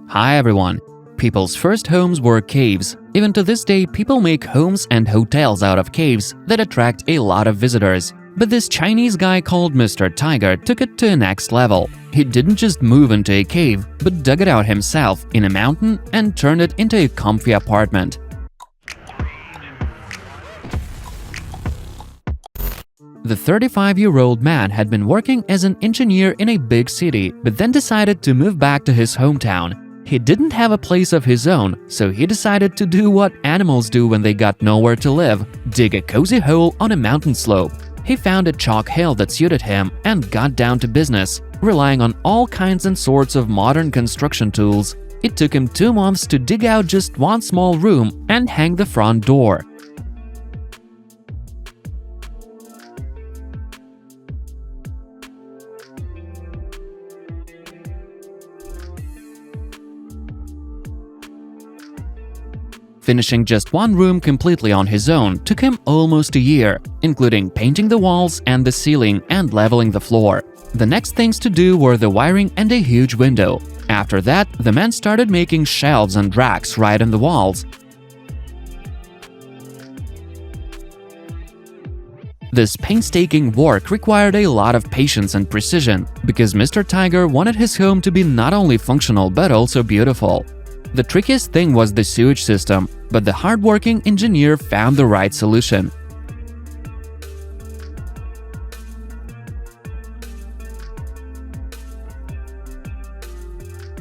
Hi everyone! People's first homes were caves. Even to this day, people make homes and hotels out of caves that attract a lot of visitors. But this Chinese guy called Mr. Tiger took it to a next level. He didn't just move into a cave, but dug it out himself in a mountain and turned it into a comfy apartment. The 35-year-old man had been working as an engineer in a big city, but then decided to move back to his hometown. He didn't have a place of his own, so he decided to do what animals do when they got nowhere to live: dig a cozy hole on a mountain slope. He found a chalk hill that suited him and got down to business, relying on all kinds and sorts of modern construction tools. It took him 2 months to dig out just one small room and hang the front door. Finishing just one room completely on his own took him almost a year, including painting the walls and the ceiling and leveling the floor. The next things to do were the wiring and a huge window. After that, the man started making shelves and racks right in the walls. This painstaking work required a lot of patience and precision, because Mr. Tiger wanted his home to be not only functional but also beautiful. The trickiest thing was the sewage system, but the hardworking engineer found the right solution.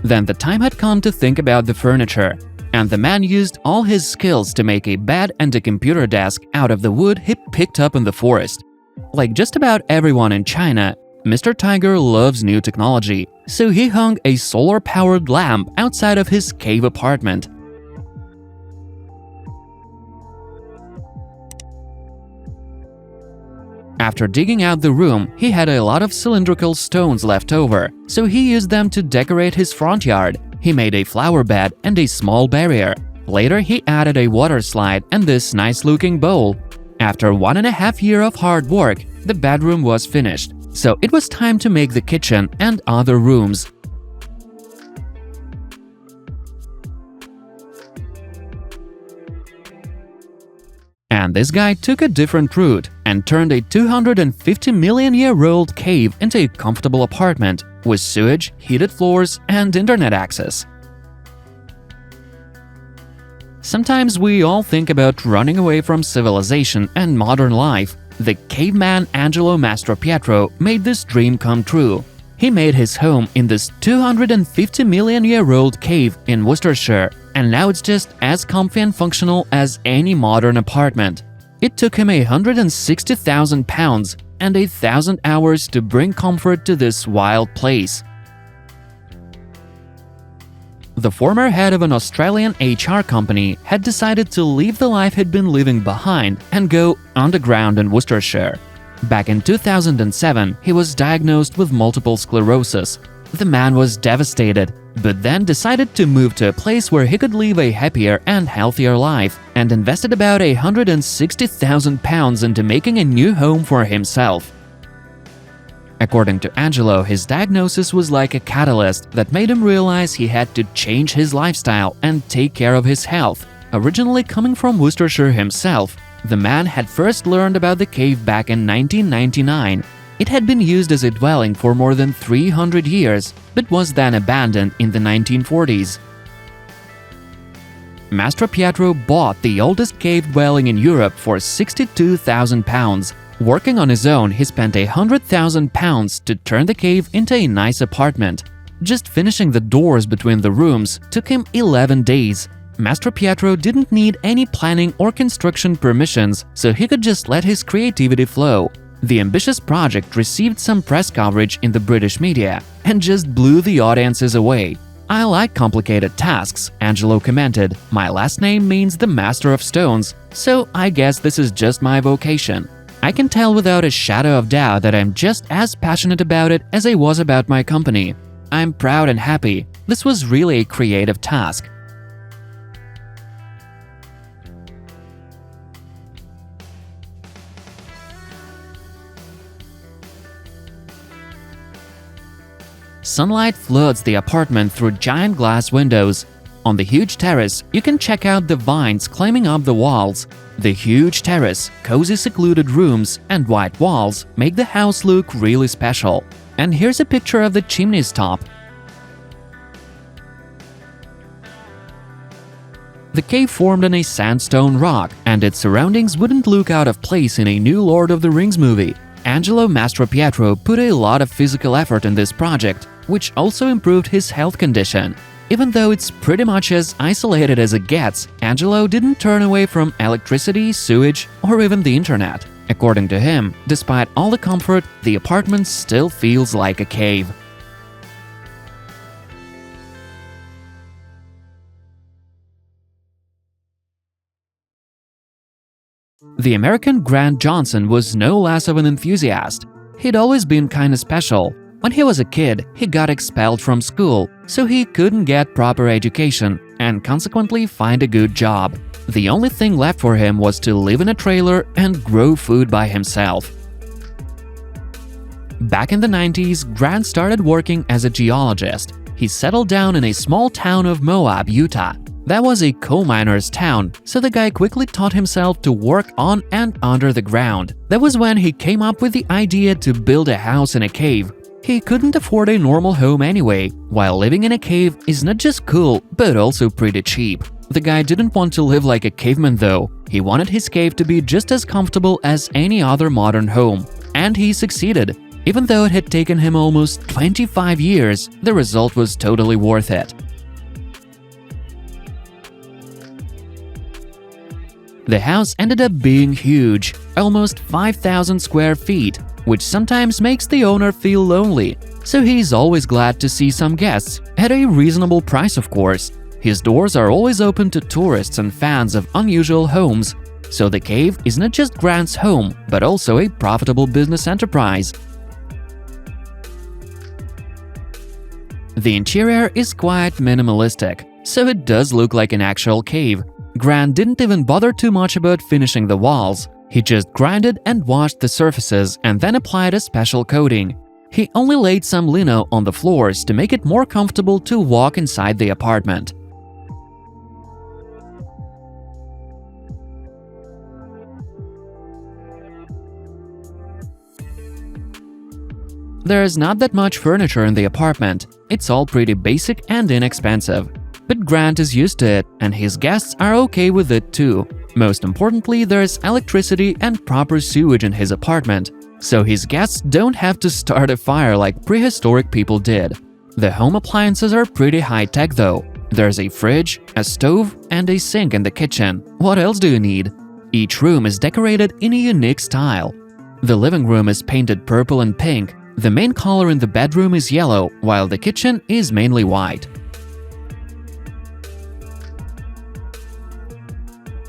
Then the time had come to think about the furniture, and the man used all his skills to make a bed and a computer desk out of the wood he picked up in the forest. Like just about everyone in China, Mr. Tiger loves new technology, so he hung a solar-powered lamp outside of his cave apartment. After digging out the room, he had a lot of cylindrical stones left over, so he used them to decorate his front yard. He made a flower bed and a small barrier. Later, he added a water slide and this nice-looking bowl. After 1.5 years of hard work, the bedroom was finished, so it was time to make the kitchen and other rooms. And this guy took a different route and turned a 250 million-year-old cave into a comfortable apartment with sewage, heated floors, and internet access. Sometimes we all think about running away from civilization and modern life. The caveman Angelo Mastropietro made this dream come true. He made his home in this 250 million-year-old cave in Worcestershire, and now it's just as comfy and functional as any modern apartment. It took him 160,000 pounds and 1,000 hours to bring comfort to this wild place. The former head of an Australian HR company had decided to leave the life he'd been living behind and go underground in Worcestershire. Back in 2007, he was diagnosed with multiple sclerosis. The man was devastated, but then decided to move to a place where he could live a happier and healthier life, and invested about 160,000 pounds into making a new home for himself. According to Angelo, his diagnosis was like a catalyst that made him realize he had to change his lifestyle and take care of his health. Originally coming from Worcestershire himself, the man had first learned about the cave back in 1999. It had been used as a dwelling for more than 300 years, but was then abandoned in the 1940s. Mastropietro bought the oldest cave dwelling in Europe for 62,000 pounds. Working on his own, he spent 100,000 pounds to turn the cave into a nice apartment. Just finishing the doors between the rooms took him 11 days. Mastropietro didn't need any planning or construction permissions, so he could just let his creativity flow. The ambitious project received some press coverage in the British media and just blew the audiences away. "I like complicated tasks," Angelo commented. "My last name means the master of stones, so I guess this is just my vocation. I can tell without a shadow of doubt that I'm just as passionate about it as I was about my company. I'm proud and happy. This was really a creative task." sunlight floods the apartment through giant glass windows. On the huge terrace, you can check out the vines climbing up the walls. The huge terrace, cozy secluded rooms, and white walls make the house look really special. And here's a picture of the chimney's top. The cave formed on a sandstone rock, and its surroundings wouldn't look out of place in a new Lord of the Rings movie. Angelo Mastropietro put a lot of physical effort in this project, which also improved his health condition. Even though it's pretty much as isolated as it gets, Angelo didn't turn away from electricity, sewage, or even the internet. According to him, despite all the comfort, the apartment still feels like a cave. The American Grant Johnson was no less of an enthusiast. He'd always been kinda special. When he was a kid, he got expelled from school, so he couldn't get proper education and consequently find a good job. The only thing left for him was to live in a trailer and grow food by himself. Back in the 90s, Grant started working as a geologist. He settled down in a small town of Moab, Utah. That was a coal miner's town, so the guy quickly taught himself to work on and under the ground. That was when he came up with the idea to build a house in a cave. He couldn't afford a normal home anyway, while living in a cave is not just cool, but also pretty cheap. The guy didn't want to live like a caveman though. He wanted his cave to be just as comfortable as any other modern home. And he succeeded. Even though it had taken him almost 25 years, the result was totally worth it. The house ended up being huge, almost 5,000 square feet, which sometimes makes the owner feel lonely, so he's always glad to see some guests, at a reasonable price of course. His doors are always open to tourists and fans of unusual homes, so the cave is not just Grant's home, but also a profitable business enterprise. The interior is quite minimalistic, so it does look like an actual cave. Grant didn't even bother too much about finishing the walls. He just grinded and washed the surfaces and then applied a special coating. He only laid some lino on the floors to make it more comfortable to walk inside the apartment. There's not that much furniture in the apartment. It's all pretty basic and inexpensive. But Grant is used to it, and his guests are okay with it too. Most importantly, there's electricity and proper sewage in his apartment, so his guests don't have to start a fire like prehistoric people did. The home appliances are pretty high-tech though. There's a fridge, a stove, and a sink in the kitchen. What else do you need? Each room is decorated in a unique style. The living room is painted purple and pink. The main color in the bedroom is yellow, while the kitchen is mainly white.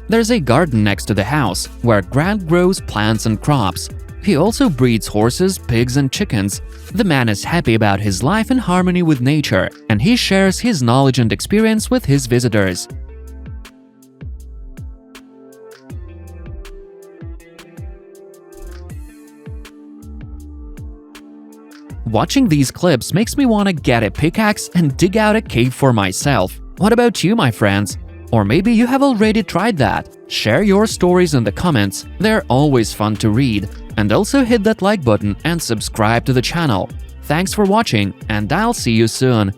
There's a garden next to the house, where Grant grows plants and crops. He also breeds horses, pigs, and chickens. The man is happy about his life in harmony with nature, and he shares his knowledge and experience with his visitors. Watching these clips makes me want to get a pickaxe and dig out a cave for myself. What about you, my friends? Or maybe you have already tried that. Share your stories in the comments, they're always fun to read. And also hit that like button and subscribe to the channel. Thanks for watching, and I'll see you soon.